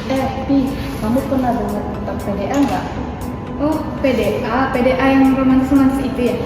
Pi, kamu pernah dengar tentang PDA nggak? Oh, PDA yang romantis-romantis itu ya?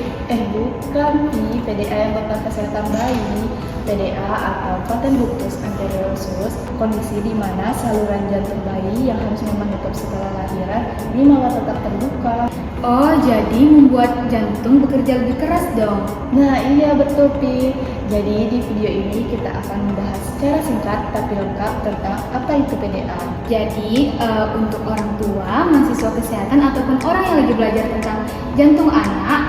Bukan, Pi. PDA yang tentang kesehatan bayi. PDA atau paten ductus anteriosus, kondisi di mana saluran jantung bayi yang harusnya menutup setelah lahiran ini malah tetap terbuka. Oh, jadi membuat jantung bekerja lebih keras dong? Nah, iya betul, Pi. Jadi di video ini kita akan membahas secara singkat tapi lengkap tentang apa itu PDA. Jadi, untuk orang tua, mahasiswa kesehatan, ataupun orang yang lagi belajar tentang jantung anak,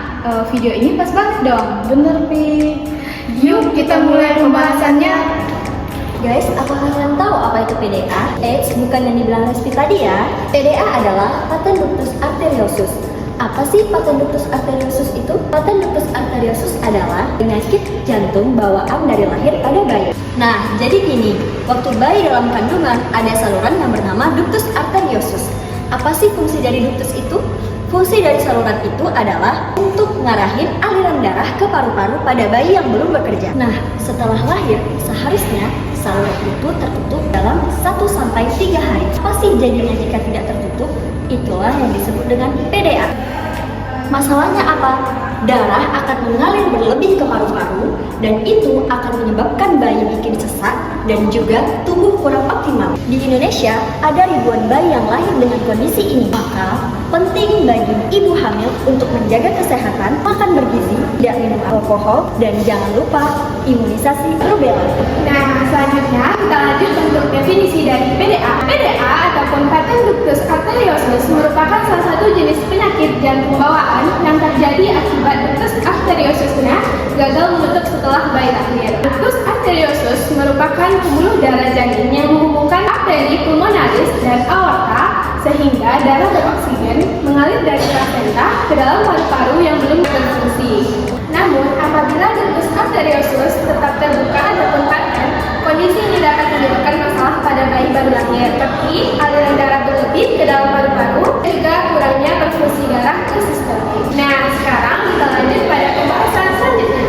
video ini pas banget dong. Bener, Pi. Yuk kita mulai pembahasannya. Guys, apakah kalian tahu apa itu PDA? Bukan yang dibilang Resti tadi ya. PDA adalah paten ductus arteriosus. Apa sih paten ductus arteriosus itu? Paten ductus arteriosus adalah penyakit jantung bawaan dari lahir pada bayi. Nah, jadi gini, waktu bayi dalam kandungan ada saluran yang bernama ductus arteriosus. Apa sih fungsi dari ductus itu? Fungsi dari saluran itu adalah untuk ngarahin aliran darah ke paru-paru pada bayi yang belum bekerja. Nah, setelah lahir, seharusnya saluran itu tertutup dalam 1-3 hari. Apa sih jadinya jika tidak tertutup? Itulah yang disebut dengan PDA. Masalahnya apa? Darah akan mengalir berlebih ke paru-paru dan itu akan menyebabkan bayi bikin sesak dan juga tumbuh kurang optimal. Di Indonesia ada ribuan bayi yang lahir dengan kondisi ini. Maka penting bagi ibu hamil untuk menjaga kesehatan, makan bergizi, tidak minum alkohol, dan jangan lupa imunisasi rubella. Nah, selanjutnya kita lanjut untuk definisi dari PDA. PDA ataupun paten ductus arteriosus merupakan salah satu jenis penyakit jantung bawaan yang terjadi akibat ductus arteriosusnya gagal menutup setelah bayi lahir. Ductus arteriosus merupakan pembuluh darah janin yang menghubungkan arteri pulmonalis dan aorta sehingga darah beroksigen mengalir dari plasenta ke dalam paru-paru yang belum berfungsi. Namun, apabila ductus arteriosus tetap terbuka ataupun paten, kondisi ini dapat menyebabkan masalah pada bayi baru lahir, seperti aliran darah berlebih ke dalam paru-paru, juga kurangnya perfungsi darah ke sistem. Nah, sekarang kita lanjut pada pembahasan selanjutnya.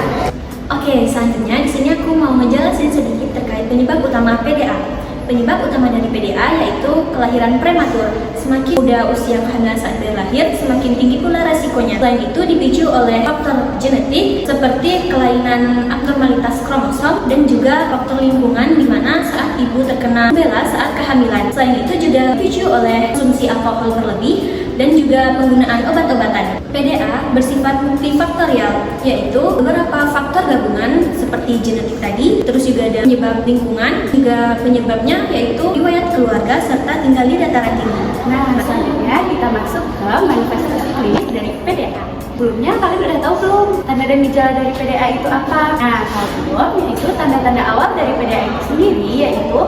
Oke, selanjutnya di sini aku mau menjelaskan sedikit terkait penyebab utama PDA. Penyebab utama dari PDA yaitu kelahiran prematur. Semakin muda usia kehamilan saat bayi lahir, semakin tinggi pula resikonya. Selain itu dipicu oleh faktor genetik seperti kelainan abnormalitas kromosom dan juga faktor lingkungan di mana saat ibu terkena rubella saat kehamilan. Selain itu juga dipicu oleh konsumsi alkohol berlebih dan juga penggunaan obat-obatan. PDA bersifat multifaktorial, yaitu beberapa faktor gabungan seperti genetik tadi, terus juga ada penyebab lingkungan, juga penyebabnya yaitu riwayat keluarga serta tinggal di dataran tinggi. Nah, selanjutnya kita masuk ke manifestasi klinis dari PDA. Sebelumnya kalian udah tahu belum tanda dan gejala dari PDA itu apa? Nah, kalau belum, yaitu tanda-tanda awal dari PDA itu sendiri yaitu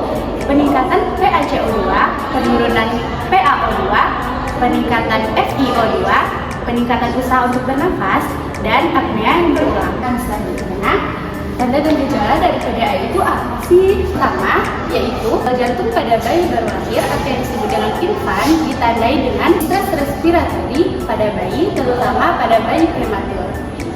peningkatan PaCO2, penurunan PaO2, peningkatan FiO2, peningkatan usaha untuk bernafas, dan apnea yang berulang. Nah, selanjutnya, tanda dan gejala dari PDA itu apa sih? Pertama, yaitu jantung pada bayi baru lahir atau yang disebut dengan infant ditandai dengan stres respiratori pada bayi, terutama pada bayi prematur.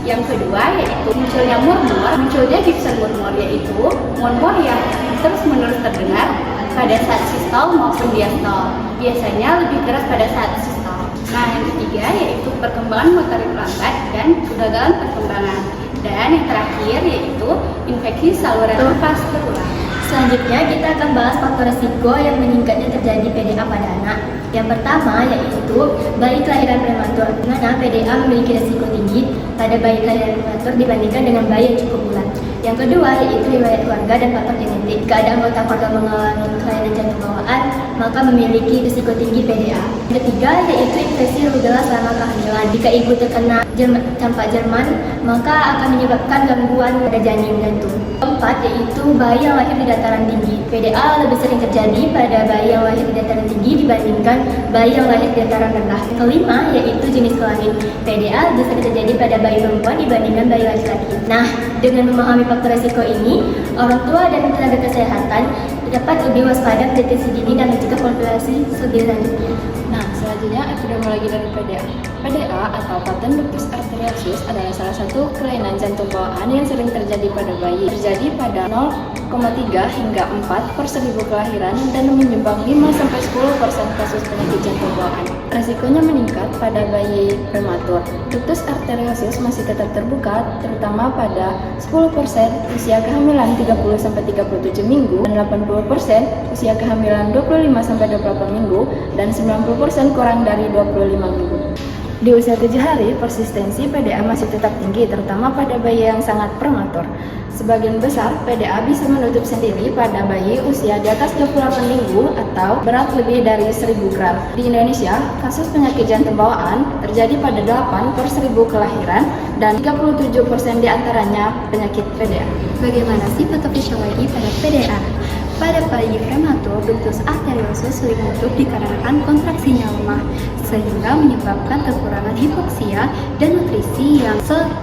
Yang kedua, yaitu munculnya murmur. Munculnya diapson murmur yaitu murmur yang terus-menerus terdengar pada saat sistol maupun diastol. Biasanya lebih keras pada saat sistol. Nah, yang ketiga yaitu perkembangan motorik lambat dan kegagalan perkembangan. Dan yang terakhir yaitu infeksi saluran nafas berulang. Selanjutnya kita akan bahas faktor risiko yang meningkatnya terjadi PDA pada anak. Yang pertama yaitu bayi kelahiran prematur, di mana PDA memiliki risiko tinggi pada bayi kelahiran prematur dibandingkan dengan bayi yang cukup bulan. Yang kedua yaitu riwayat keluarga dan faktor genetik. Jika ada anggota keluarga mengalami kelainan jantung bawaan, maka memiliki risiko tinggi PDA. Yang ketiga yaitu infeksi rubella selama kehamilan. Jika ibu terkena campak Jerman, maka akan menyebabkan gangguan pada janin jantung. Keempat yaitu bayi yang lahir di dataran tinggi. PDA lebih sering terjadi pada bayi yang lahir di dataran tinggi dibandingkan bayi yang lahir di dataran rendah. Kelima yaitu jenis kelamin. PDA lebih sering terjadi pada bayi perempuan dibandingkan bayi laki-laki. Nah, dengan memahami faktor risiko ini, orang tua dan tenaga kesehatan dapat lebih waspada deteksi dini dan mencegah komplikasi selanjutnya. Nah, selanjutnya epidemiologi dari PDA. PDA atau paten ductus arteriosus adalah salah satu kelainan jantung bawaan yang sering terjadi pada bayi. Terjadi pada 0,3 hingga 4 per 1000 kelahiran dan menyumbang 5-10% kasus penyakit jantung bawaan. Resikonya meningkat pada bayi prematur. Ductus arteriosus masih tetap terbuka, terutama pada 10% usia kehamilan 30-37 minggu dan 80% usia kehamilan 25-28 minggu dan 90% kurang dari 25 minggu. Di usia 7 hari, persistensi PDA masih tetap tinggi, terutama pada bayi yang sangat prematur. Sebagian besar PDA bisa menutup sendiri pada bayi usia di atas 28 minggu atau berat lebih dari 1000 gram. Di Indonesia, kasus penyakit jantung bawaan terjadi pada 8 per 1000 kelahiran dan 37% diantaranya penyakit PDA. Bagaimana sih patofisiologi pada PDA? Pada bayi prematur, ductus arteriosus sulit menutup dikarenakan kontraksinya lemah, sehingga menyebabkan kekurangan hipoksia dan nutrisi yang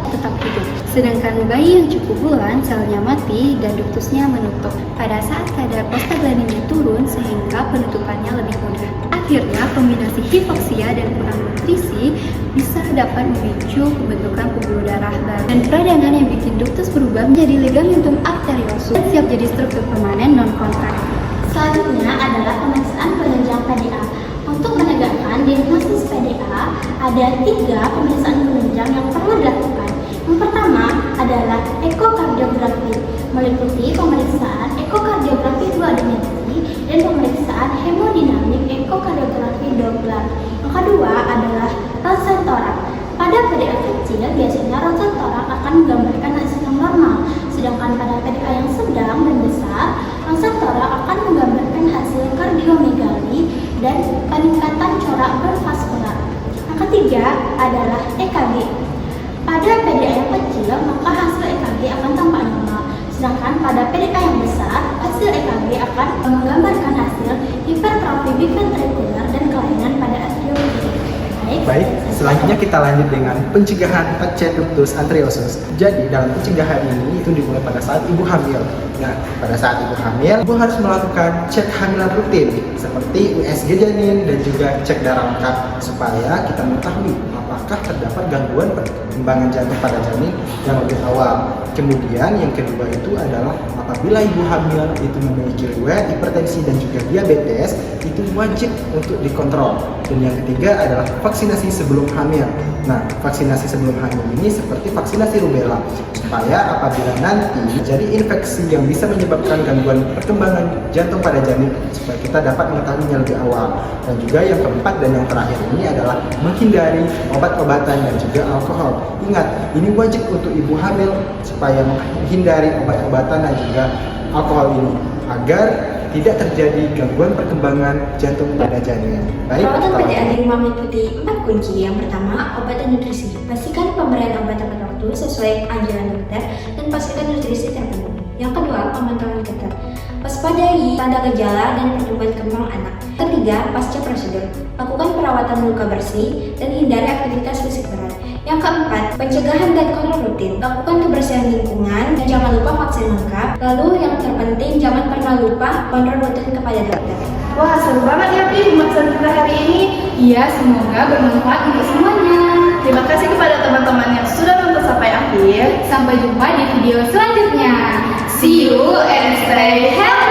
tetap hidup. Sedangkan bayi yang cukup bulan, selnya mati dan ductusnya menutup. Pada saat kadar prostaglandinnya turun, sehingga penutupannya lebih mudah. Akhirnya, kombinasi hipoksia dan kurang nutrisi bisa dapat memicu pembentukan pembuluh darah baru dan peradangan yang bikin ductus berubah menjadi ligamentum arteriosus dan siap jadi struktur permanen non-kontraktil. Selanjutnya adalah pemeriksaan penunjang PDA. Untuk menegakkan diagnosis PDA, ada 3 pemeriksaan penunjang yang perlu dilakukan. Yang pertama adalah ekokardiografi, meliputi pemeriksaan ekokardiografi 2 dimensi dan pemeriksaan hemodinamik ekokardiografi Doppler. Yang kedua adalah ronsen torak. Pada PDA kecil, biasanya ronsen torak akan menggambarkan hasil yang normal, sedangkan pada PDA yang sedang dan besar, ronsen torak akan menggambarkan hasil kardiomegali dan peningkatan corak bervaskular. Yang ketiga adalah EKG. Pada PDA yang kecil, maka hasil EKG akan tampak normal, sedangkan pada PDA yang besar, hasil EKG akan menggambarkan hasil hipertrofi biventrikular dan kelainan pada atrial. Baik, selanjutnya kita lanjut dengan pencegahan pecah ductus arteriosus. Jadi dalam pencegahan ini itu dimulai pada saat ibu hamil. Nah, pada saat ibu hamil, ibu harus melakukan cek hamilan rutin seperti USG janin dan juga cek darah lengkap supaya kita mengetahui apakah terdapat gangguan perkembangan jantung pada janin yang lebih awal. Kemudian yang kedua itu adalah apabila ibu hamil itu memiliki riwayat hipertensi dan juga diabetes, itu wajib untuk dikontrol. Dan yang ketiga adalah vaksinasi sebelum hamil. Nah, vaksinasi sebelum hamil ini seperti vaksinasi rubella, supaya apabila nanti terjadi infeksi yang bisa menyebabkan gangguan perkembangan jantung pada janin, supaya kita dapat mengetahuinya lebih awal. Dan juga yang keempat dan yang terakhir ini adalah menghindari obat-obatan dan juga alkohol. Ingat, ini wajib untuk ibu hamil supaya menghindari obat-obatan dan juga alkohol ini agar tidak terjadi gangguan perkembangan jantung pada janin. Baik, Perawatan PDA di rumah meliputi 4 kunci. Yang pertama, obat dan nutrisi. Pastikan pemberian obat tepat waktu sesuai anjuran dokter dan pastikan nutrisi terpenuhi. Yang kedua, pemantauan ketat. Waspadai tanda gejala dan pertumbuhan kembang anak. Ketiga, pasca prosedur. Lakukan perawatan luka bersih dan hindari aktivitas fisik berat. Yang keempat, pencegahan dan kontrol rutin. Lakukan kebersihan lingkungan dan jangan lupa vaksin lengkap. Lalu yang terpenting, jangan pernah lupa kontrol rutin kepada dokter. Wah, seru banget ya Pi pembahasan kita hari ini. Iya, semoga bermanfaat untuk semuanya. Terima kasih kepada teman-teman yang sudah nonton sampai akhir. Sampai jumpa di video selanjutnya. See you and stay healthy.